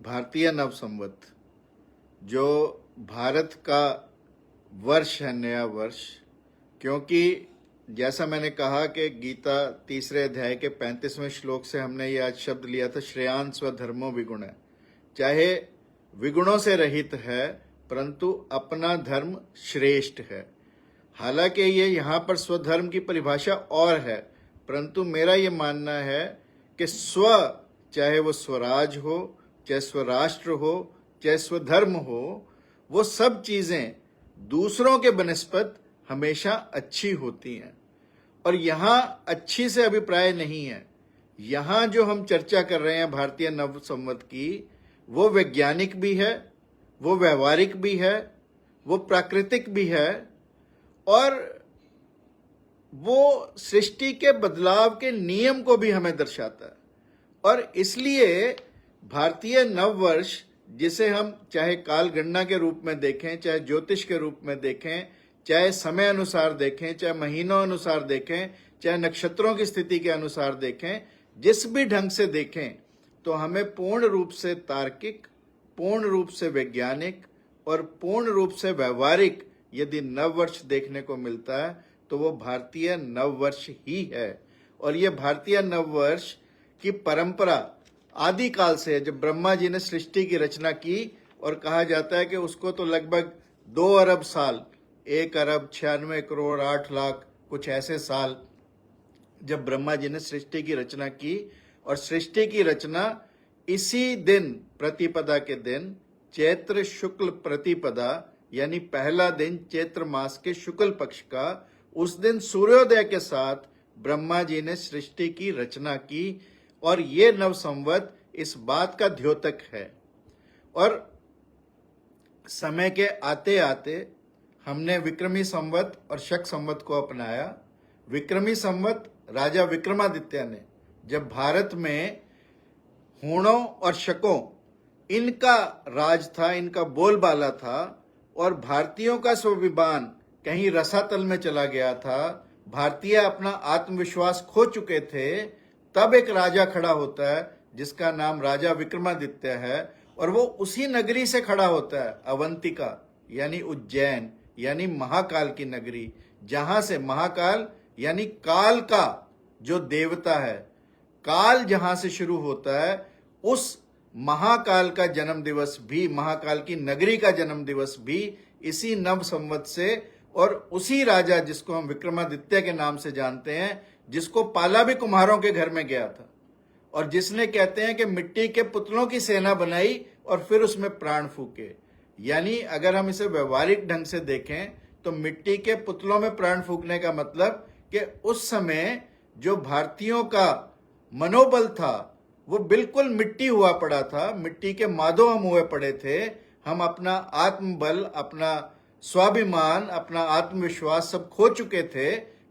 भारतीय नव संवत जो भारत का वर्ष है, नया वर्ष, क्योंकि जैसा मैंने कहा कि गीता तीसरे अध्याय के 35वें श्लोक से हमने ये आज शब्द लिया था, श्रेयान स्वधर्मो विगुण है। चाहे विगुणों से रहित है परंतु अपना धर्म श्रेष्ठ है। हालांकि ये यहाँ पर स्वधर्म की परिभाषा और है, परंतु मेरा ये मानना है कि स्व, चाहे वो स्वराज हो, चाहे स्वराष्ट्र हो, चाहे स्वधर्म हो, वो सब चीजें दूसरों के बनस्पत हमेशा अच्छी होती हैं। और यहाँ अच्छी से अभिप्राय नहीं है। यहाँ जो हम चर्चा कर रहे हैं भारतीय नव संवत की, वो वैज्ञानिक भी है, वो व्यवहारिक भी है, वो प्राकृतिक भी है, और वो सृष्टि के बदलाव के नियम को भी हमें दर्शाता है। और इसलिए भारतीय नव वर्ष, जिसे हम चाहे काल गणना के रूप में देखें, चाहे ज्योतिष के रूप में देखें, चाहे समय अनुसार देखें, चाहे महीनों अनुसार देखें, चाहे नक्षत्रों की स्थिति के अनुसार देखें, जिस भी ढंग से देखें, तो हमें पूर्ण रूप से तार्किक, पूर्ण रूप से वैज्ञानिक और पूर्ण रूप से व्यवहारिक यदि नव वर्ष देखने को मिलता है तो वो भारतीय नव वर्ष ही है। और ये भारतीय नव वर्ष की परंपरा आदिकाल से है। जब ब्रह्मा जी ने सृष्टि की रचना की, और कहा जाता है कि उसको तो लगभग 2 अरब साल, 1 अरब 96 करोड़ 8 लाख कुछ ऐसे साल, जब ब्रह्मा जी ने सृष्टि की रचना की, और सृष्टि की रचना इसी दिन, प्रतिपदा के दिन, चैत्र शुक्ल प्रतिपदा, यानी पहला दिन चैत्र मास के शुक्ल पक्ष का, उस दिन सूर्योदय के साथ ब्रह्मा जी ने सृष्टि की रचना की। और ये नव संवत इस बात का द्योतक है। और समय के आते आते हमने विक्रमी संवत और शक संवत को अपनाया। विक्रमी संवत राजा विक्रमादित्य ने, जब भारत में हूणों और शकों, इनका राज था, इनका बोलबाला था, और भारतीयों का स्वाभिमान कहीं रसातल में चला गया था, भारतीय अपना आत्मविश्वास खो चुके थे, तब एक राजा खड़ा होता है जिसका नाम राजा विक्रमादित्य है। और वो उसी नगरी से खड़ा होता है, अवंतिका यानी उज्जैन, यानी महाकाल की नगरी, जहां से महाकाल यानी काल का जो देवता है, काल जहां से शुरू होता है, उस महाकाल का जन्म दिवस भी, महाकाल की नगरी का जन्म दिवस भी इसी नव संवत से, और उसी राजा जिसको हम विक्रमादित्य के नाम से जानते हैं, जिसको पाला भी कुम्हारों के घर में गया था, और जिसने, कहते हैं कि मिट्टी के पुतलों की सेना बनाई और फिर उसमें प्राण फूके। यानी अगर हम इसे व्यवहारिक ढंग से देखें तो मिट्टी के पुतलों में प्राण फूकने का मतलब कि उस समय जो भारतीयों का मनोबल था वो बिल्कुल मिट्टी हुआ पड़ा था, मिट्टी के मादो हम हुए पड़े थे। हम अपना आत्मबल, अपना स्वाभिमान, अपना आत्मविश्वास सब खो चुके थे।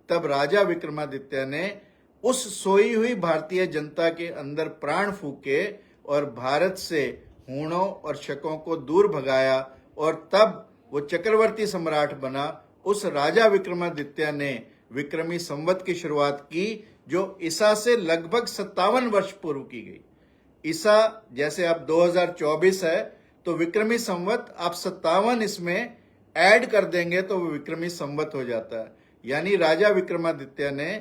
तब राजा विक्रमादित्य ने उस सोई हुई भारतीय जनता के अंदर प्राण फूके और भारत से हूणों और शकों को दूर भगाया, और तब वो चक्रवर्ती सम्राट बना। उस राजा विक्रमादित्य ने विक्रमी संवत की शुरुआत की, जो ईसा से लगभग 57 वर्ष पूर्व की गई। ईसा जैसे अब 2024 है, तो विक्रमी संवत आप 57 इसमें ऐड कर देंगे तो वो विक्रमी संवत हो जाता है। यानी राजा विक्रमादित्य ने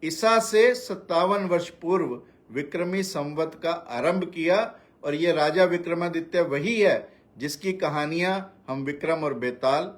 ईसा से 57 वर्ष पूर्व विक्रमी संवत का आरंभ किया। और ये राजा विक्रमादित्य वही है जिसकी कहानियां हम विक्रम और बेताल,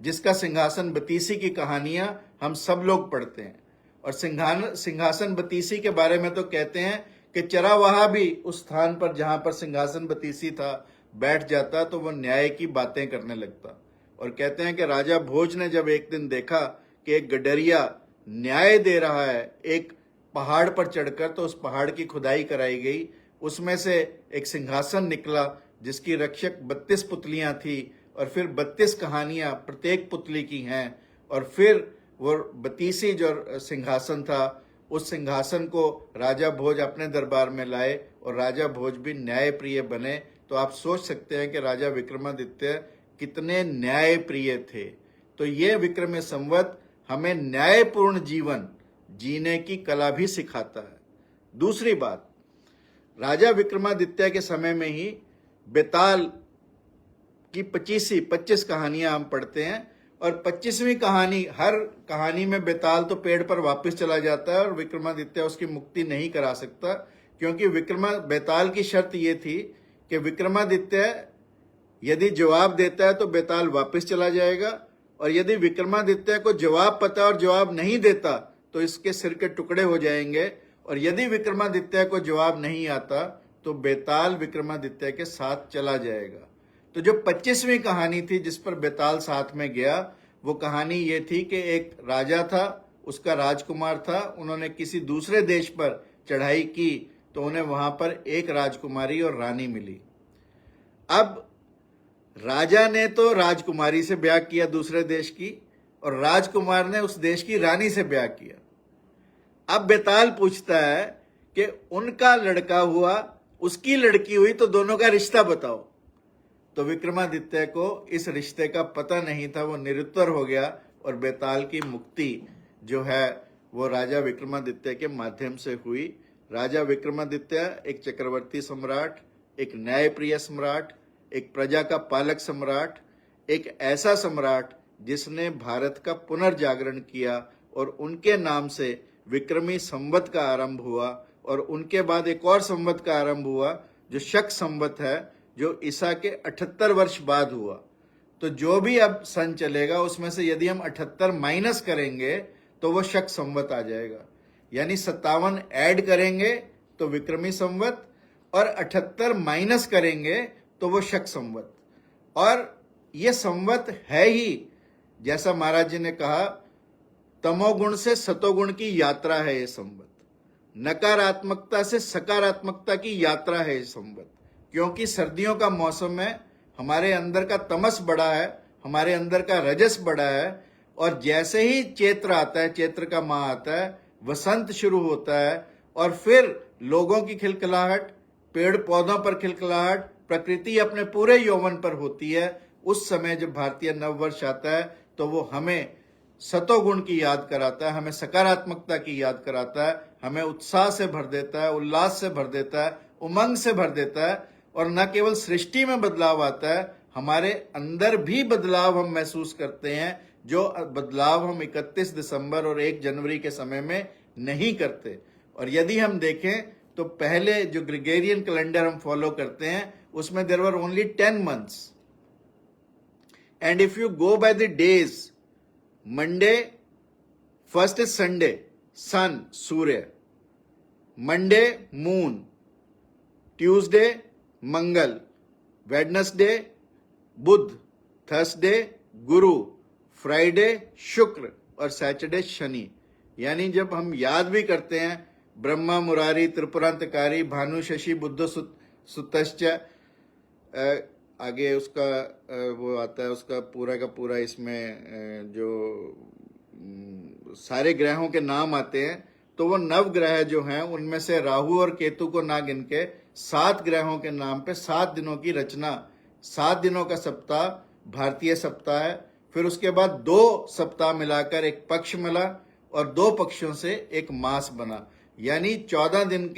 जिसका सिंहासन बतीसी की कहानियां हम सब लोग पढ़ते हैं। और सिंहासन बतीसी के बारे में तो कहते हैं कि चरावाहा भी उस स्थान पर जहां पर सिंहासन बतीसी था बैठ जाता तो वो न्याय की बातें करने लगता। और कहते हैं कि राजा भोज ने जब एक दिन देखा कि एक गडरिया न्याय दे रहा है एक पहाड़ पर चढ़कर, तो उस पहाड़ की खुदाई कराई गई, उसमें से एक सिंहासन निकला जिसकी रक्षक 32 पुतलियां थी, और फिर 32 कहानियां प्रत्येक पुतली की हैं। और फिर वो बतीसी जो सिंहासन था, उस सिंहासन को राजा भोज अपने दरबार में लाए, और राजा भोज भी न्याय प्रिय बने। तो आप सोच सकते हैं कि राजा विक्रमादित्य कितने न्याय प्रिय थे। तो ये विक्रमी संवत हमें न्यायपूर्ण जीवन जीने की कला भी सिखाता है। दूसरी बात, राजा विक्रमादित्य के समय में ही बेताल की 25 कहानियां हम पढ़ते हैं, और 25वीं कहानी, हर कहानी में बेताल तो पेड़ पर वापस चला जाता है और विक्रमादित्य उसकी मुक्ति नहीं करा सकता, क्योंकि बेताल की शर्त ये थी कि विक्रमादित्य यदि जवाब देता है तो बेताल वापस चला जाएगा, और यदि विक्रमादित्य को जवाब पता और जवाब नहीं देता तो इसके सिर के टुकड़े हो जाएंगे, और यदि विक्रमादित्य को जवाब नहीं आता तो बेताल विक्रमादित्य के साथ चला जाएगा। तो जो 25वीं कहानी थी जिस पर बेताल साथ में गया, वो कहानी ये थी कि एक राजा था, उसका राजकुमार था, उन्होंने किसी दूसरे देश पर चढ़ाई की तो उन्हें वहां पर एक राजकुमारी और रानी मिली। अब राजा ने तो राजकुमारी से ब्याह किया दूसरे देश की, और राजकुमार ने उस देश की रानी से ब्याह किया। अब बेताल पूछता है कि उनका लड़का हुआ, उसकी लड़की हुई, तो दोनों का रिश्ता बताओ। तो विक्रमादित्य को इस रिश्ते का पता नहीं था, वो निरुत्तर हो गया, और बेताल की मुक्ति जो है वो राजा विक्रमादित्य के माध्यम से हुई। राजा विक्रमादित्य एक चक्रवर्ती सम्राट, एक न्यायप्रिय सम्राट, एक प्रजा का पालक सम्राट, एक ऐसा सम्राट जिसने भारत का पुनर्जागरण किया, और उनके नाम से विक्रमी संवत का आरंभ हुआ, और उनके बाद एक और संवत का आरंभ हुआ जो शक संवत है, जो ईसा के 78 वर्ष बाद हुआ। तो जो भी अब सन चलेगा उसमें से यदि हम 78 माइनस करेंगे तो वो शक संवत आ जाएगा, यानी 57 ऐड करेंगे तो विक्रमी संवत, और 78 माइनस करेंगे तो वो शक संवत। और ये संवत है ही, जैसा महाराज जी ने कहा, तमोगुण से सतोगुण की यात्रा है ये संवत, नकारात्मकता से सकारात्मकता की यात्रा है ये संवत। क्योंकि सर्दियों का मौसम है, हमारे अंदर का तमस बढ़ा है, हमारे अंदर का रजस बढ़ा है, और जैसे ही चैत्र आता है, चैत्र का माह आता है, वसंत शुरू होता है, और फिर लोगों की खिलखिलाहट, पेड़ पौधों पर खिलखिलाहट, प्रकृति अपने पूरे यौवन पर होती है। उस समय जब भारतीय नववर्ष आता है तो वो हमें सतोगुण की याद कराता है, हमें सकारात्मकता की याद कराता है, हमें उत्साह से भर देता है, उल्लास से भर देता है, उमंग से भर देता है। और न केवल सृष्टि में बदलाव आता है, हमारे अंदर भी बदलाव हम महसूस करते हैं, जो बदलाव हम 31 दिसंबर और 1 जनवरी के समय में नहीं करते। और यदि हम देखें तो पहले जो ग्रेगोरियन कैलेंडर हम फॉलो करते हैं उसमें there were only 10 months, and if you go by the days, Monday first is Sunday, sun Surya, Monday moon, Tuesday Mangal, Wednesday Budh, Thursday Guru, Friday Shukra, और सैटरडे शनि। यानी जब हम याद भी करते हैं ब्रह्मा मुरारी त्रिपुरांतकारी भानु शशि बुद्ध सुतश्च, आगे उसका वो आता है, उसका पूरा का पूरा इसमें जो सारे ग्रहों के नाम आते हैं, तो वो नवग्रह जो हैं उनमें से राहु और केतु को ना गिन के 7 ग्रहों के नाम पे 7 दिनों की रचना, 7 दिनों का सप्ताह भारतीय सप्ताह है। फिर उसके बाद 2 सप्ताह मिलाकर एक पक्ष मिला, और 2 पक्षों से एक मास बना, यानी 14 दिन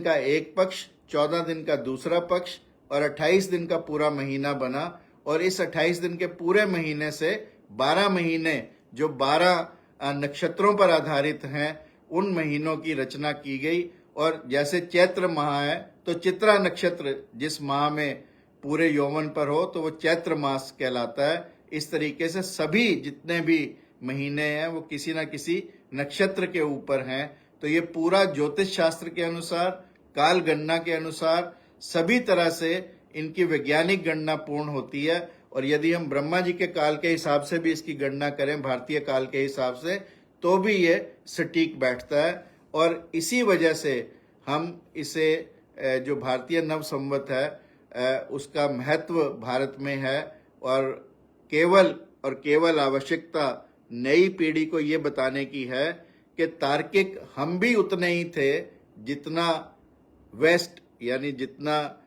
का एक पक्ष, 14 दिन का दूसरा पक्ष, और 28 दिन का पूरा महीना बना। और इस 28 दिन के पूरे महीने से 12 महीने जो 12 नक्षत्रों पर आधारित हैं, उन महीनों की रचना की गई। और जैसे चैत्र माह है तो चित्रा नक्षत्र जिस माह में पूरे यौवन पर हो तो वो चैत्र मास कहलाता है। इस तरीके से सभी जितने भी महीने हैं वो किसी न किसी नक्षत्र के ऊपर हैं। तो ये पूरा ज्योतिष शास्त्र के अनुसार, काल गणना के अनुसार, सभी तरह से इनकी वैज्ञानिक गणना पूर्ण होती है। और यदि हम ब्रह्मा जी के काल के हिसाब से भी इसकी गणना करें, भारतीय काल के हिसाब से, तो भी ये सटीक बैठता है। और इसी वजह से हम इसे जो भारतीय नव संवत है उसका महत्व भारत में है। और केवल आवश्यकता नई पीढ़ी को ये बताने की है कि तार्किक हम भी उतने ही थे जितना वेस्ट, यानी जितना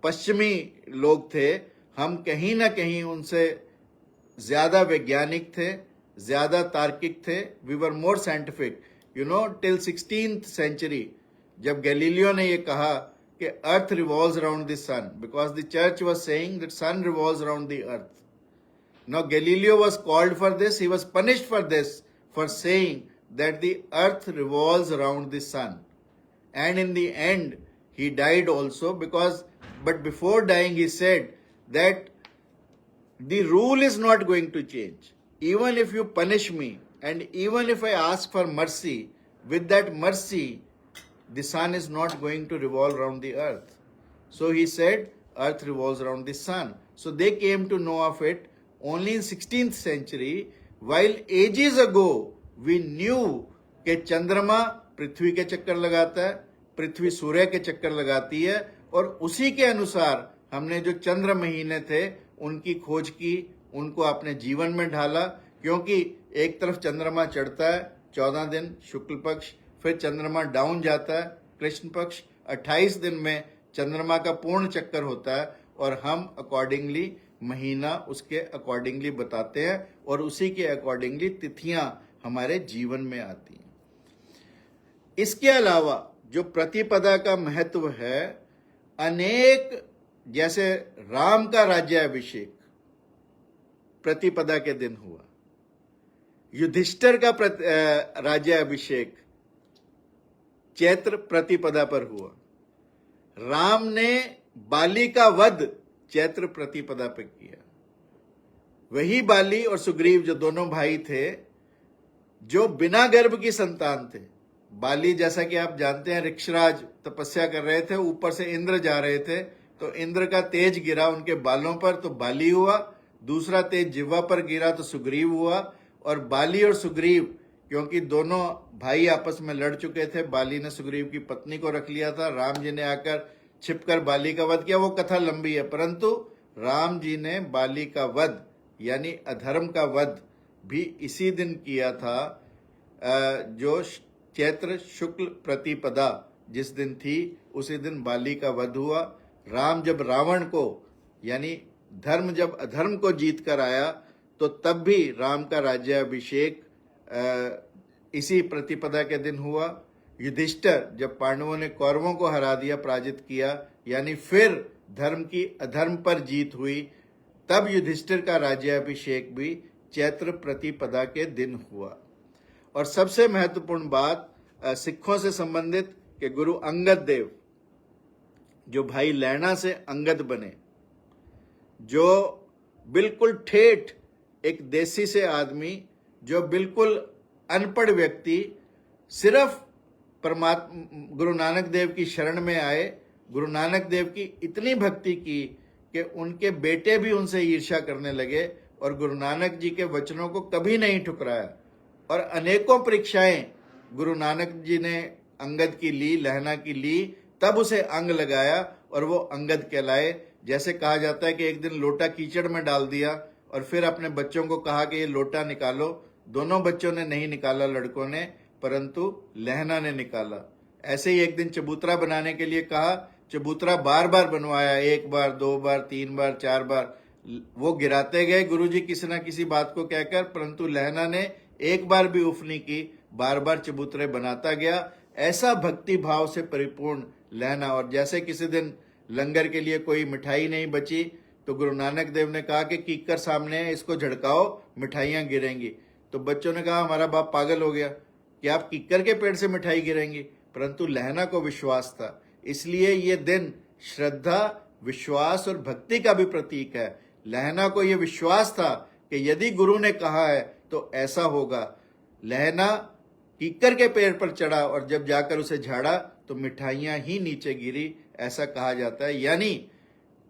पश्चिमी लोग थे, हम कहीं ना कहीं उनसे ज्यादा वैज्ञानिक थे, ज्यादा तार्किक थे। We were more scientific, till 16th century जब गैलीलियो ने ये कहा कि earth revolves around the sun, because the church was saying that sun revolves around the earth. Now Galileo was called for this, he was punished for this, for saying that the earth revolves around the sun. And in the end, he died also but before dying he said that the rule is not going to change. Even if you punish me and even if I ask for mercy, with that mercy, the sun is not going to revolve around the earth. So he said, earth revolves around the sun. So they came to know of it only in 16th century, while ages ago we knew कि चंद्रमा पृथ्वी के चक्कर लगाता है, पृथ्वी सूर्य के चक्कर लगाती है, और उसी के अनुसार हमने जो चंद्र महीने थे उनकी खोज की, उनको अपने जीवन में ढाला. क्योंकि एक तरफ चंद्रमा चढ़ता है 14 दिन शुक्ल पक्ष, फिर चंद्रमा डाउन जाता है कृष्ण पक्ष, 28 दिन में चंद्रमा का पूर्ण चक्कर होता है, और हम अकॉर्डिंगली महीना उसके अकॉर्डिंगली बताते हैं, और उसी के अकॉर्डिंगली तिथियां हमारे जीवन में आती हैं. इसके अलावा जो प्रतिपदा का महत्व है, अनेक, जैसे राम का राज्याभिषेक प्रतिपदा के दिन हुआ, युधिष्ठिर का राज्याभिषेक चैत्र प्रतिपदा पर हुआ, राम ने बाली का वध चैत्र प्रतिपदा पर किया. वही बाली और सुग्रीव जो दोनों भाई थे, जो बिना गर्भ की संतान थे. बाली, जैसा कि आप जानते हैं, ऋक्षराज तपस्या कर रहे थे, ऊपर से इंद्र जा रहे थे, तो इंद्र का तेज गिरा उनके बालों पर तो बाली हुआ, दूसरा तेज जिह्वा पर गिरा तो सुग्रीव हुआ. और बाली और सुग्रीव, क्योंकि दोनों भाई आपस में लड़ चुके थे, बाली ने सुग्रीव की पत्नी को रख लिया था, राम जी ने आकर छिपकर बाली का वध किया. वो कथा लंबी है, परंतु राम जी ने बाली का वध यानी अधर्म का वध भी इसी दिन किया था, जो चैत्र शुक्ल प्रतिपदा जिस दिन थी, उसी दिन बाली का वध हुआ. राम जब रावण को, यानी धर्म जब अधर्म को जीत कर आया, तो तब भी राम का राज्याभिषेक इसी प्रतिपदा के दिन हुआ. युधिष्ठिर जब पांडवों ने कौरवों को हरा दिया, पराजित किया, यानी फिर धर्म की अधर्म पर जीत हुई, तब युधिष्ठिर का राज्याभिषेक भी चैत्र प्रतिपदा के दिन हुआ. और सबसे महत्वपूर्ण बात सिखों से संबंधित कि गुरु अंगद देव, जो भाई लैना से अंगद बने, जो बिल्कुल ठेठ एक देसी से आदमी, जो बिल्कुल अनपढ़ व्यक्ति, सिर्फ परमात्मा गुरु नानक देव की शरण में आए, गुरु नानक देव की इतनी भक्ति की कि उनके बेटे भी उनसे ईर्ष्या करने लगे, और गुरु नानक जी के वचनों को कभी नहीं ठुकराया. और अनेकों परीक्षाएं गुरु नानक जी ने अंगद की ली, लहना की ली, तब उसे अंग लगाया और वो अंगद कहलाए. जैसे कहा जाता है कि एक दिन लोटा कीचड़ में डाल दिया और फिर अपने बच्चों को कहा कि ये लोटा निकालो. दोनों बच्चों ने नहीं निकाला, लड़कों ने, परंतु लहना ने निकाला. ऐसे ही एक दिन चबूतरा बनाने के लिए कहा, चबूतरा बार बार बनवाया, 1 बार 2 बार 3 बार 4 बार, वो गिराते गए गुरुजी किसी ना किसी बात को कहकर, परंतु लहना ने एक बार भी उफ नहीं की, बार बार चबूतरे बनाता गया. ऐसा भक्ति भाव से परिपूर्ण लहना. और जैसे किसी दिन लंगर के लिए कोई मिठाई नहीं बची, तो गुरु नानक देव ने कहा कि कीकर सामने है, इसको झड़काओ, मिठाइयां गिरेंगी. तो बच्चों ने कहा हमारा बाप पागल हो गया कि आप कीकर के पेड़ से मिठाई गिरेंगी, परंतु लहना को विश्वास था. इसलिए ये दिन श्रद्धा, विश्वास और भक्ति का भी प्रतीक है. लहना को यह विश्वास था कि यदि गुरु ने कहा है तो ऐसा होगा. लहना कीकर के पेड़ पर चढ़ा और जब जाकर उसे झाड़ा तो मिठाइयां ही नीचे गिरी, ऐसा कहा जाता है. यानी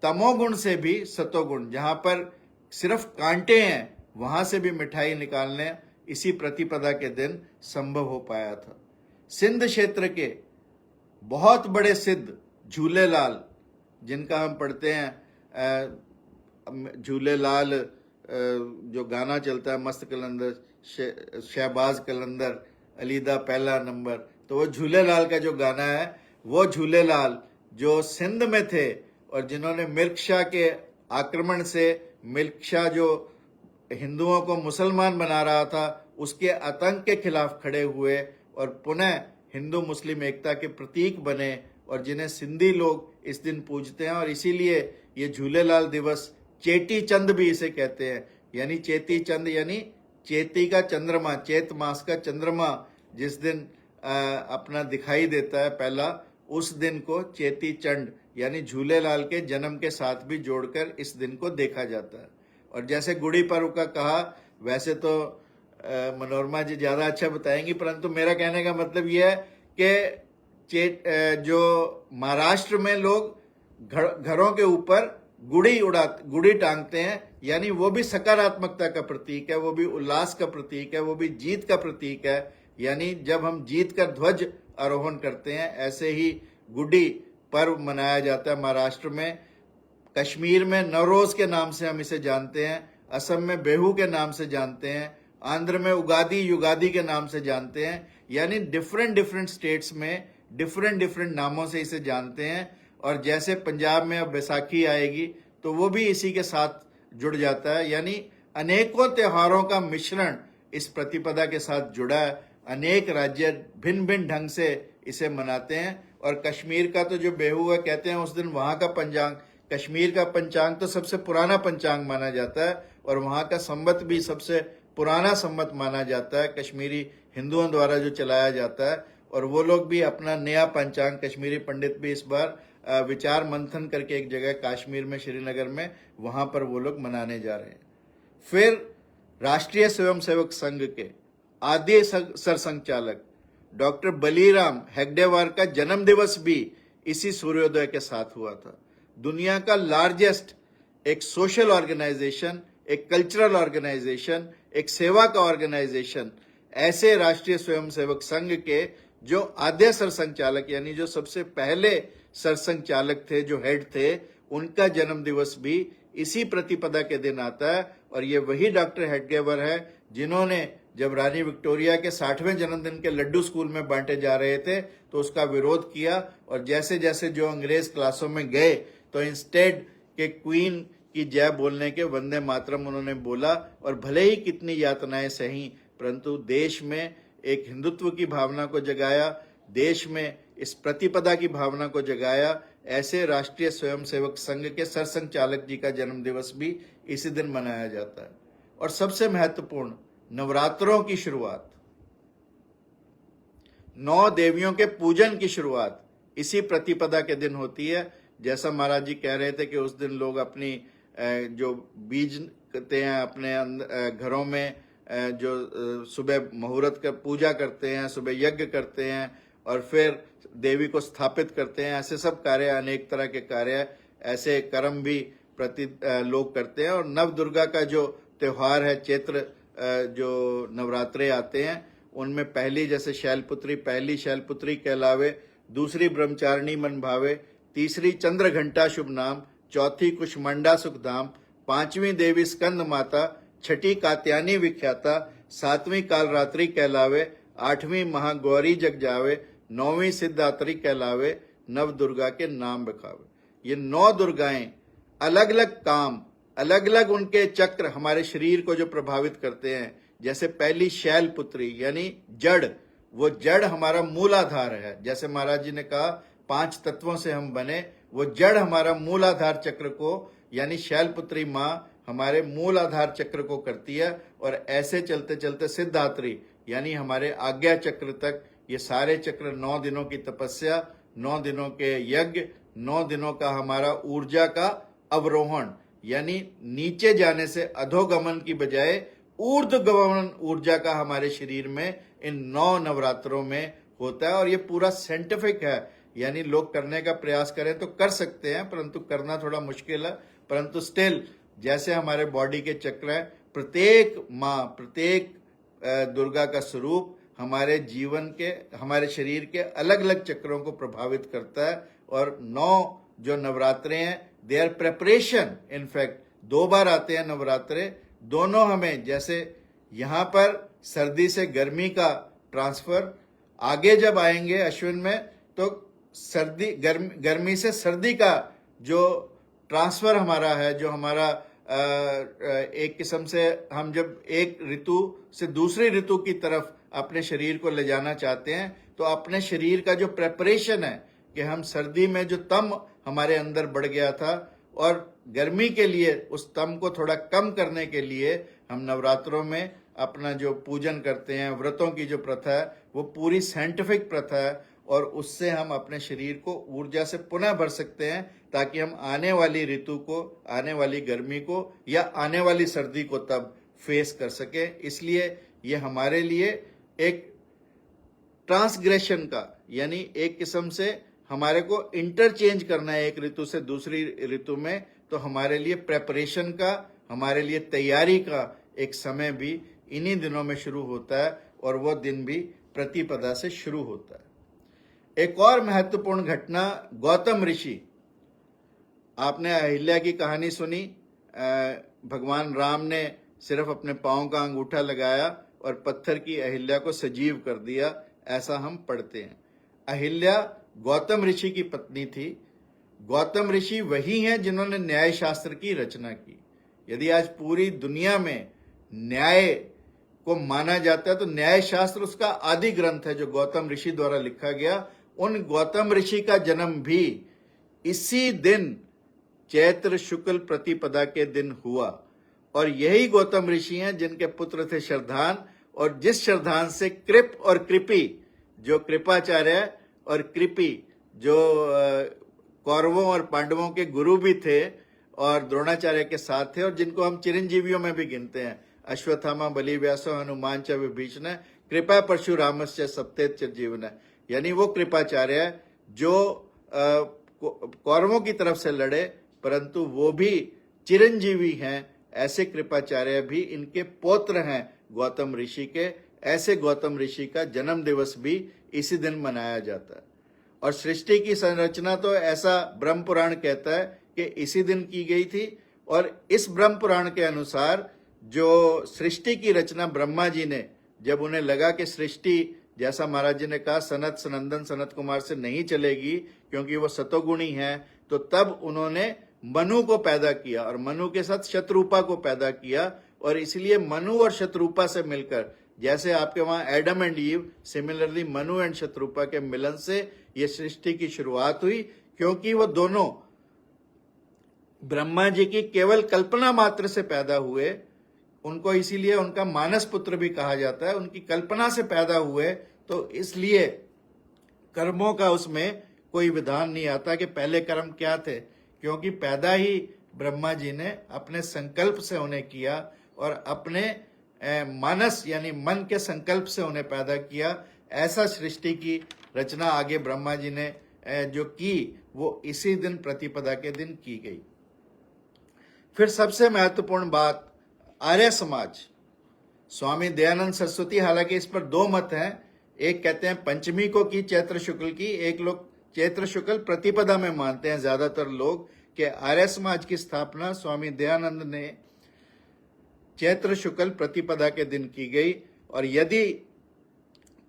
तमोगुण से भी सतोगुण, जहां पर सिर्फ कांटे हैं, वहां से भी मिठाई निकालने इसी प्रतिपदा के दिन संभव हो पाया था. सिंध क्षेत्र के बहुत बड़े सिद्ध झूलेलाल, जिनका हम पढ़ते हैं, झूलेलाल जो गाना चलता है, मस्त कलंदर, शहबाज कलंदर, अलीदा पहला नंबर, तो वो झूलेलाल का जो गाना है, वो झूलेलाल जो सिंध में थे और जिन्होंने मिल्क के आक्रमण से, मिल्क जो हिंदुओं को मुसलमान बना रहा था, उसके आतंक के खिलाफ खड़े हुए और पुनः हिंदू मुस्लिम एकता के प्रतीक बने और जिन्हें सिंधी लोग इस दिन पूजते हैं। और इसीलिए ये झूलेलाल दिवस चेटी चंद भी इसे कहते हैं, यानी चेती चंद यानी चेती का चंद्रमा, चेत मास का चंद्रमा जिस दिन अपना दिखाई देता है पहला, उस दिन को चेती चंड यानी झूलेलाल के जन्म के साथ भी जोड़कर इस दिन को देखा जाता है। और जैसे गुड़ी पर्व का कहा, वैसे तो मनोरमा जी ज्यादा अच्छा बताएंगी, परंतु मेरा कहने का मतलब यह है कि जो महाराष्ट्र में लोग घरों के ऊपर गुड़ी टांगते हैं, यानी वो भी सकारात्मकता का प्रतीक है, वो भी उल्लास का प्रतीक है, वो भी जीत का प्रतीक है। यानी जब हम जीत का ध्वज आरोहण करते हैं, ऐसे ही गुड़ी पर्व मनाया जाता है महाराष्ट्र में। कश्मीर में नवरोज के नाम से हम इसे जानते हैं, असम में बेहू के नाम से जानते हैं, आंध्र में उगादी युगादी के नाम से जानते हैं। यानी डिफरेंट स्टेट्स में डिफरेंट नामों से इसे जानते हैं। और जैसे पंजाब में अब बैसाखी आएगी तो वो भी इसी के साथ जुड़ जाता है। यानी अनेकों त्योहारों का मिश्रण इस प्रतिपदा के साथ जुड़ा है। अनेक राज्य भिन्न ढंग से इसे मनाते हैं। और कश्मीर का तो जो बेहू है, कहते हैं उस दिन वहां का पंचांग, कश्मीर का पंचांग तो सबसे पुराना पंचांग माना जाता है और वहां का संवत भी सबसे पुराना संवत माना जाता है, कश्मीरी हिंदुओं द्वारा जो चलाया जाता है। और वो लोग भी अपना नया पंचांग, कश्मीरी पंडित भी इस बार विचार मंथन करके एक जगह कश्मीर में, श्रीनगर में, वहां पर वो लोग मनाने जा रहे हैं। फिर राष्ट्रीय स्वयंसेवक संघ के आद्य सरसंघचालक डॉक्टर बलीराम हेगडेवार का जन्म दिवस भी इसी सूर्योदय के साथ हुआ था। दुनिया का लार्जेस्ट एक सोशल ऑर्गेनाइजेशन, एक कल्चरल ऑर्गेनाइजेशन, एक सेवा का ऑर्गेनाइजेशन, ऐसे राष्ट्रीय स्वयंसेवक संघ के जो आद्य सरसंघचालक यानी जो सबसे पहले सरसंघचालक थे, जो हेड थे, उनका जन्म दिवस भी इसी प्रतिपदा के दिन आता है। और ये वही डॉक्टर हेडगेवर है जिन्होंने जब रानी विक्टोरिया के 60वें जन्मदिन के लड्डू स्कूल में बांटे जा रहे थे तो उसका विरोध किया। और जैसे जैसे जो अंग्रेज क्लासों में गए तो इंस्टेड के क्वीन की जय बोलने के वंदे मातरम उन्होंने बोला। और भले ही कितनी यातनाएं सही, परंतु देश में एक हिंदुत्व की भावना को जगाया, देश में इस प्रतिपदा की भावना को जगाया। ऐसे राष्ट्रीय स्वयंसेवक संघ के सरसंघचालक जी का जन्म दिवस भी इसी दिन मनाया जाता है। और सबसे महत्वपूर्ण, नवरात्रों की शुरुआत, 9 देवियों के पूजन की शुरुआत इसी प्रतिपदा के दिन होती है। जैसा महाराज जी कह रहे थे कि उस दिन लोग अपनी जो बीज करते हैं अपने घरों में, जो सुबह मुहूर्त का पूजा करते हैं, सुबह यज्ञ करते हैं और फिर देवी को स्थापित करते हैं। ऐसे सब कार्य, अनेक तरह के कार्य, ऐसे कर्म भी लोग करते हैं। और नव दुर्गा का जो त्योहार है, चैत्र जो नवरात्रे आते हैं, उनमें पहली जैसे शैलपुत्री, पहली शैलपुत्री कहलावे, दूसरी ब्रह्मचारिणी मन भावे, तीसरी चंद्र घंटा शुभ नाम, चौथी कुष्मंडा सुखधाम, 5वीं देवी स्कंद माता, छठी कात्यायनी विख्याता, 7वीं कालरात्रि कहलावे, 8वीं महागौरी जग जावे, 9वीं सिद्धात्री कहलावे, नव दुर्गा के नाम बखावे। ये 9 दुर्गाएं अलग अलग काम, अलग अलग उनके चक्र हमारे शरीर को जो प्रभावित करते हैं। जैसे पहली शैलपुत्री यानी जड़, वो जड़ हमारा मूल आधार है। जैसे महाराज जी ने कहा 5 तत्वों से हम बने, वो जड़ हमारा मूल आधार चक्र को, यानी शैलपुत्री माँ हमारे मूल आधार चक्र को करती है। और ऐसे चलते चलते सिद्धात्री यानी हमारे आज्ञा चक्र तक, ये सारे चक्र 9 दिनों की तपस्या, 9 दिनों के यज्ञ, 9 दिनों का हमारा ऊर्जा का अवरोहण, यानी नीचे जाने से अधोगमन की बजाय ऊर्ध्वगमन ऊर्जा का हमारे शरीर में इन 9 नवरात्रों में होता है। और ये पूरा साइंटिफिक है, यानी लोग करने का प्रयास करें तो कर सकते हैं, परंतु करना थोड़ा मुश्किल है। परंतु स्टिल जैसे हमारे बॉडी के चक्र है, प्रत्येक माँ, प्रत्येक दुर्गा का स्वरूप हमारे जीवन के, हमारे शरीर के अलग अलग चक्रों को प्रभावित करता है। और 9 जो नवरात्रे हैं, दे आर प्रेपरेशन। इनफैक्ट 2 बार आते हैं नवरात्रे, दोनों हमें, जैसे यहाँ पर सर्दी से गर्मी का ट्रांसफर, आगे जब आएंगे अश्विन में तो सर्दी गर्मी से सर्दी का जो ट्रांसफर हमारा है, जो हमारा एक किस्म से हम जब एक ऋतु से दूसरी ऋतु की तरफ अपने शरीर को ले जाना चाहते हैं तो अपने शरीर का जो प्रेपरेशन है कि हम सर्दी में जो तम हमारे अंदर बढ़ गया था और गर्मी के लिए उस तम को थोड़ा कम करने के लिए हम नवरात्रों में अपना जो पूजन करते हैं, व्रतों की जो प्रथा है वो पूरी साइंटिफिक प्रथा है और उससे हम अपने शरीर को ऊर्जा से पुनः भर सकते हैं ताकि हम आने वाली ऋतु को, आने वाली गर्मी को या आने वाली सर्दी को तब फेस कर सके। इसलिए ये हमारे लिए एक ट्रांसग्रेशन का, यानी एक किस्म से हमारे को इंटरचेंज करना है एक ऋतु से दूसरी ऋतु में, तो हमारे लिए प्रेपरेशन का, हमारे लिए तैयारी का एक समय भी इन्हीं दिनों में शुरू होता है और वो दिन भी प्रतिपदा से शुरू होता है। एक और महत्वपूर्ण घटना, गौतम ऋषि, आपने अहिल्या की कहानी सुनी। भगवान राम ने सिर्फ अपने पांव का अंगूठा लगाया और पत्थर की अहिल्या को सजीव कर दिया, ऐसा हम पढ़ते हैं। अहिल्या गौतम ऋषि की पत्नी थी। गौतम ऋषि वही हैं जिन्होंने न्याय शास्त्र की रचना की। यदि आज पूरी दुनिया में न्याय को माना जाता है तो न्याय शास्त्र उसका आदि ग्रंथ है जो गौतम ऋषि द्वारा लिखा गया। उन गौतम ऋषि का जन्म भी इसी दिन चैत्र शुक्ल प्रतिपदा के दिन हुआ और यही गौतम ऋषि हैं जिनके पुत्र थे शरधान, और जिस शरधान से कृप और कृपि, जो कृपाचार्य और कृपि जो कौरवों और पांडवों के गुरु भी थे और द्रोणाचार्य के साथ थे और जिनको हम चिरंजीवियों में भी गिनते हैं, अश्वत्थामा बलि व्यासो हनुमान च विभीषण कृपा परशुरामस्य सप्तेत चिरजीवन, यानी वो कृपाचार्य जो कौरवों की तरफ से लड़े परंतु वो भी चिरंजीवी हैं। ऐसे कृपाचार्य भी इनके पौत्र हैं गौतम ऋषि के। ऐसे गौतम ऋषि का जन्म दिवस भी इसी दिन मनाया जाता है। और सृष्टि की संरचना तो ऐसा ब्रह्म पुराण कहता है कि इसी दिन की गई थी। और इस ब्रह्म पुराण के अनुसार जो सृष्टि की रचना ब्रह्मा जी ने, जब उन्हें लगा कि सृष्टि, जैसा महाराज जी ने कहा, सनत सनंदन सनत कुमार से नहीं चलेगी क्योंकि वो सतोगुणी है, तो तब उन्होंने मनु को पैदा किया और मनु के साथ शत्रुपा को पैदा किया। और इसलिए मनु और शत्रुपा से मिलकर, जैसे आपके वहां Adam and Eve, similarly Manu and Shatrupa के मिलन से ये सृष्टि की शुरुआत हुई, क्योंकि वो दोनों ब्रह्मा जी की केवल कल्पना मात्र से पैदा हुए। उनको इसीलिए उनका मानस पुत्र भी कहा जाता है, उनकी कल्पना से पैदा हुए। तो इसलिए कर्मों का उसमें कोई विधान नहीं आता कि पहले कर्म क्या थे, क्योंकि पैदा ही ब्रह्मा जी ने अपने संकल्प से उन्हें किया और अपने मानस यानी मन के संकल्प से उन्हें पैदा किया। ऐसा सृष्टि की रचना आगे ब्रह्मा जी ने जो की वो इसी दिन प्रतिपदा के दिन की गई। फिर सबसे महत्वपूर्ण बात, आर्य समाज। स्वामी दयानंद सरस्वती, हालांकि इस पर दो मत हैं, एक कहते हैं पंचमी को की चैत्र शुक्ल की, एक लोग चैत्र शुक्ल प्रतिपदा में मानते हैं ज्यादातर लोग कि आर्य समाज की स्थापना स्वामी दयानंद ने चैत्र शुक्ल प्रतिपदा के दिन की गई। और यदि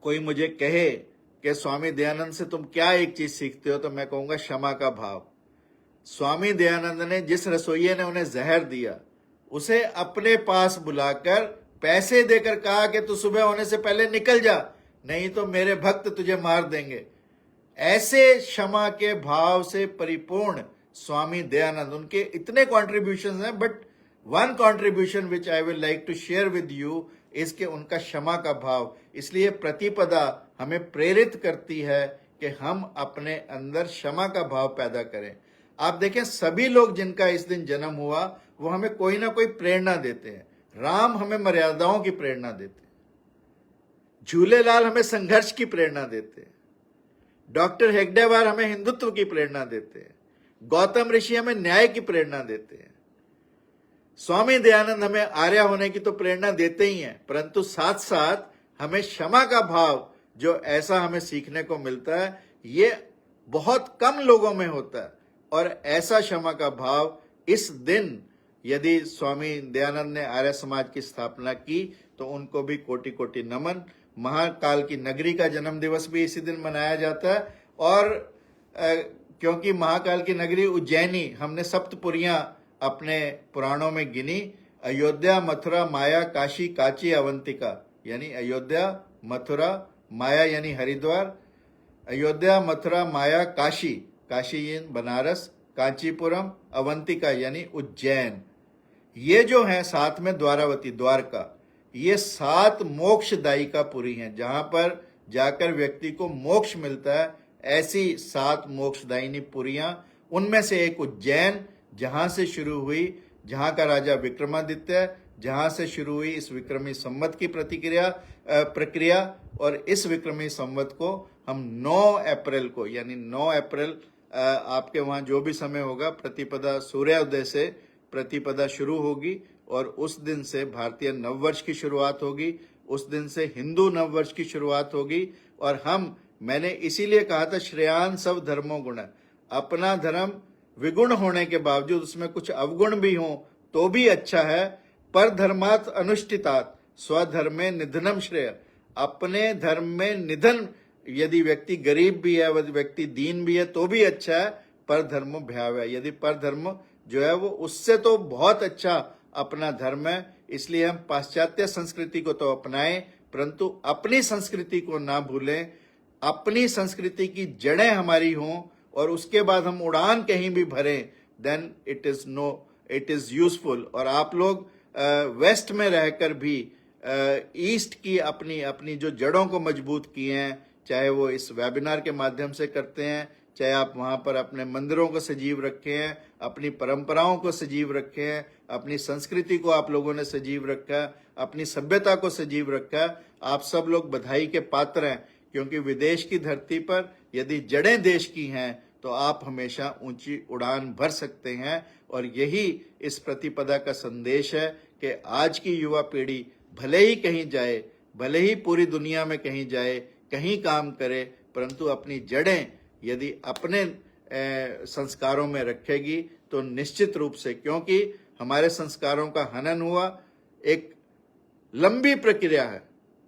कोई मुझे कहे कि स्वामी दयानंद से तुम क्या एक चीज सीखते हो, तो मैं कहूंगा क्षमा का भाव। स्वामी दयानंद ने, जिस रसोइये ने उन्हें जहर दिया, उसे अपने पास बुलाकर पैसे देकर कहा कि तू सुबह होने से पहले निकल जा, नहीं तो मेरे भक्त तुझे मार देंगे। ऐसे क्षमा के भाव से परिपूर्ण स्वामी दयानंद, उनके इतने कॉन्ट्रीब्यूशन हैं, but one contribution which I will like to share with you is के उनका क्षमा का भाव। इसलिए प्रतिपदा हमें प्रेरित करती है कि हम अपने अंदर क्षमा का भाव पैदा करें। आप देखें, सभी लोग जिनका इस दिन जन्म हुआ वो हमें कोई ना कोई प्रेरणा देते हैं। राम हमें मर्यादाओं की प्रेरणा देते हैं, झूलेलाल हमें संघर्ष की प्रेरणा देते हैं, डॉक्टर हेगडेवार हमें हिंदुत्व की प्रेरणा देते हैं, गौतम ऋषि हमें न्याय की प्रेरणा देते हैं, स्वामी दयानंद हमें आर्य होने की तो प्रेरणा देते ही हैं, परंतु साथ साथ हमें क्षमा का भाव जो ऐसा हमें सीखने को मिलता है, ये बहुत कम लोगों में होता है। और ऐसा क्षमा का भाव इस दिन, यदि स्वामी दयानंद ने आर्य समाज की स्थापना की तो उनको भी कोटि कोटि नमन। महाकाल की नगरी का जन्म दिवस भी इसी दिन मनाया जाता है। और क्योंकि महाकाल की नगरी उज्जैनी, हमने सप्तपुरियां अपने पुराणों में गिनी, अयोध्या, मथुरा, माया, काशी, काची, अवंतिका, यानी अयोध्या, मथुरा, माया यानी हरिद्वार, अयोध्या, मथुरा, माया, काशी, काशी यानी बनारस, कांचीपुरम, अवंतिका यानी उज्जैन। ये जो है साथ में द्वारावती, द्वारका, ये 7 मोक्षदायिका पुरी हैं, जहां पर जाकर व्यक्ति को मोक्ष मिलता है। ऐसी 7 मोक्षदायिनी पुरियां, उनमें से एक उज्जैन, जहां से शुरू हुई, जहां का राजा विक्रमादित्य, जहां से शुरू हुई इस विक्रमी संवत की प्रक्रिया। और इस विक्रमी संवत को हम 9 अप्रैल को, यानी 9 अप्रैल आपके वहां जो भी समय होगा, प्रतिपदा सूर्योदय से प्रतिपदा शुरू होगी और उस दिन से भारतीय नववर्ष की शुरुआत होगी, उस दिन से हिंदू नववर्ष की शुरुआत होगी। और मैंने इसीलिए कहा था श्रेयान सब धर्मों गुण, अपना धर्म विगुण होने के बावजूद उसमें कुछ अवगुण भी हो तो भी अच्छा है। पर धर्मात् अनुष्ठितात स्वधर्मे निधनम श्रेय, अपने धर्म में निधन, यदि व्यक्ति गरीब भी है, व्यक्ति दीन भी है तो भी अच्छा है। पर धर्मो भयावह, यदि पर धर्म जो है वो उससे तो बहुत अच्छा अपना धर्म है। इसलिए हम पाश्चात्य संस्कृति को तो अपनाएं, परंतु अपनी संस्कृति को ना भूलें। अपनी संस्कृति की जड़ें हमारी हों और उसके बाद हम उड़ान कहीं भी भरें, देन इट इज यूजफुल। और आप लोग वेस्ट में रहकर भी ईस्ट की अपनी जो जड़ों को मजबूत किए हैं, चाहे वो इस वेबिनार के माध्यम से करते हैं, चाहे आप वहां पर अपने मंदिरों को सजीव रखे हैं, अपनी परंपराओं को सजीव रखे हैं, अपनी संस्कृति को आप लोगों ने सजीव रखा है, अपनी सभ्यता को सजीव रखा है। आप सब लोग बधाई के पात्र हैं, क्योंकि विदेश की धरती पर यदि जड़ें देश की हैं तो आप हमेशा ऊंची उड़ान भर सकते हैं। और यही इस प्रतिपदा का संदेश है कि आज की युवा पीढ़ी भले ही कहीं जाए, भले ही पूरी दुनिया में कहीं जाए, कहीं काम करे, परंतु अपनी जड़ें यदि अपने संस्कारों में रखेगी तो निश्चित रूप से, क्योंकि हमारे संस्कारों का हनन हुआ, एक लंबी प्रक्रिया है,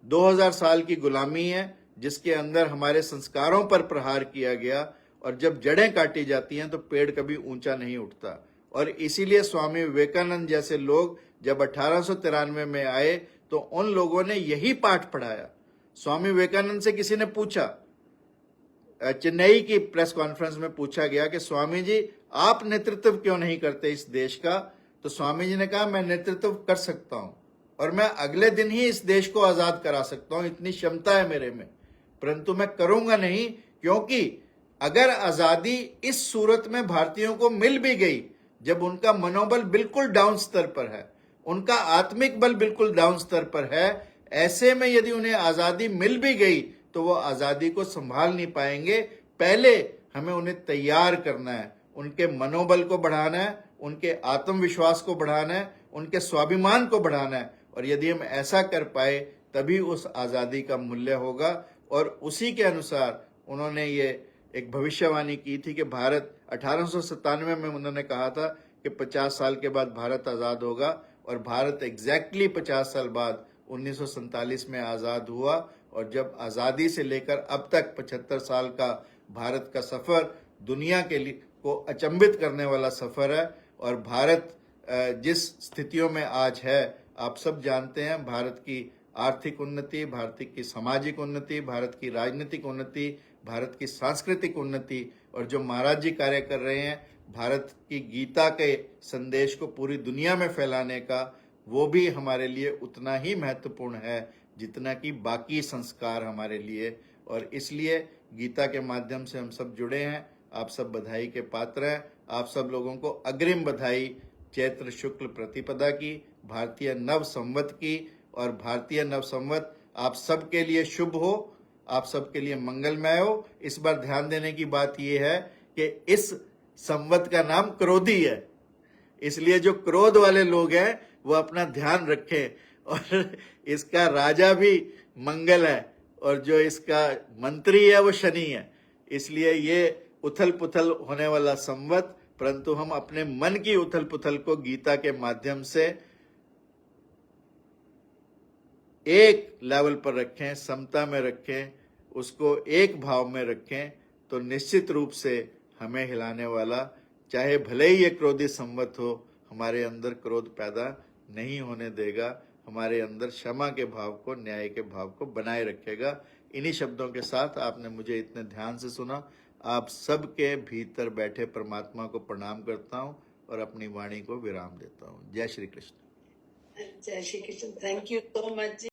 2000 साल की गुलामी है, जिसके अंदर हमारे संस्कारों पर प्रहार किया गया। और जब जड़ें काटी जाती हैं तो पेड़ कभी ऊंचा नहीं उठता। और इसीलिए स्वामी विवेकानंद जैसे लोग जब 1893 में आए तो उन लोगों ने यही पाठ पढ़ाया। स्वामी विवेकानंद से किसी ने पूछा, चेन्नई की प्रेस कॉन्फ्रेंस में पूछा गया कि स्वामी जी आप नेतृत्व क्यों नहीं करते इस देश का? तो स्वामी जी ने कहा मैं नेतृत्व कर सकता हूं और मैं अगले दिन ही इस देश को आजाद करा सकता हूं, इतनी क्षमता है मेरे में, परंतु मैं करूंगा नहीं, क्योंकि अगर आजादी इस सूरत में भारतीयों को मिल भी गई, जब उनका मनोबल बिल्कुल डाउन स्तर पर है, उनका आत्मिक बल बिल्कुल डाउन स्तर पर है, ऐसे में यदि उन्हें आजादी मिल भी गई तो वो आजादी को संभाल नहीं पाएंगे। पहले हमें उन्हें तैयार करना है, उनके मनोबल को बढ़ाना है, उनके आत्मविश्वास को बढ़ाना है, उनके स्वाभिमान को बढ़ाना है। और यदि हम ऐसा कर पाए तभी उस आजादी का मूल्य होगा। और उसी के अनुसार उन्होंने ये एक भविष्यवाणी की थी कि भारत 1897 में उन्होंने कहा था कि 50 साल के बाद भारत आजाद होगा, और भारत एग्जैक्टली 50 साल बाद 1947 में आजाद हुआ। और जब आजादी से लेकर अब तक 75 साल का भारत का सफर दुनिया के लिए को अचंभित करने वाला सफर है। और भारत जिस स्थितियों में आज है आप सब जानते हैं, भारत की आर्थिक उन्नति, भारत की सामाजिक उन्नति, भारत की राजनीतिक उन्नति, भारत की सांस्कृतिक उन्नति, और जो महाराज जी कार्य कर रहे हैं भारत की गीता के संदेश को पूरी दुनिया में फैलाने का, वो भी हमारे लिए उतना ही महत्वपूर्ण है जितना कि बाकी संस्कार हमारे लिए। और इसलिए गीता के माध्यम से हम सब जुड़े हैं। आप सब बधाई के पात्र हैं। आप सब लोगों को अग्रिम बधाई चैत्र शुक्ल प्रतिपदा की, भारतीय नव संवत की। और भारतीय नव संवत आप सबके लिए शुभ हो, आप सबके लिए मंगलमय हो। इस बार ध्यान देने की बात यह है कि इस संवत का नाम क्रोधी है, इसलिए जो क्रोध वाले लोग हैं वो अपना ध्यान रखें। और इसका राजा भी मंगल है और जो इसका मंत्री है वो शनि है, इसलिए ये उथल पुथल होने वाला संवत, परंतु हम अपने मन की उथल पुथल को गीता के माध्यम से एक लेवल पर रखें, समता में रखें, उसको एक भाव में रखें, तो निश्चित रूप से हमें हिलाने वाला, चाहे भले ही ये क्रोधी संवत हो, हमारे अंदर क्रोध पैदा नहीं होने देगा, हमारे अंदर क्षमा के भाव को, न्याय के भाव को बनाए रखेगा। इन्हीं शब्दों के साथ आपने मुझे इतने ध्यान से सुना। आप सबके भीतर बैठे परमात्मा को प्रणाम करता हूं और अपनी वाणी को विराम देता हूं। जय श्री कृष्ण। जय Shri Krishna. Thank you so much.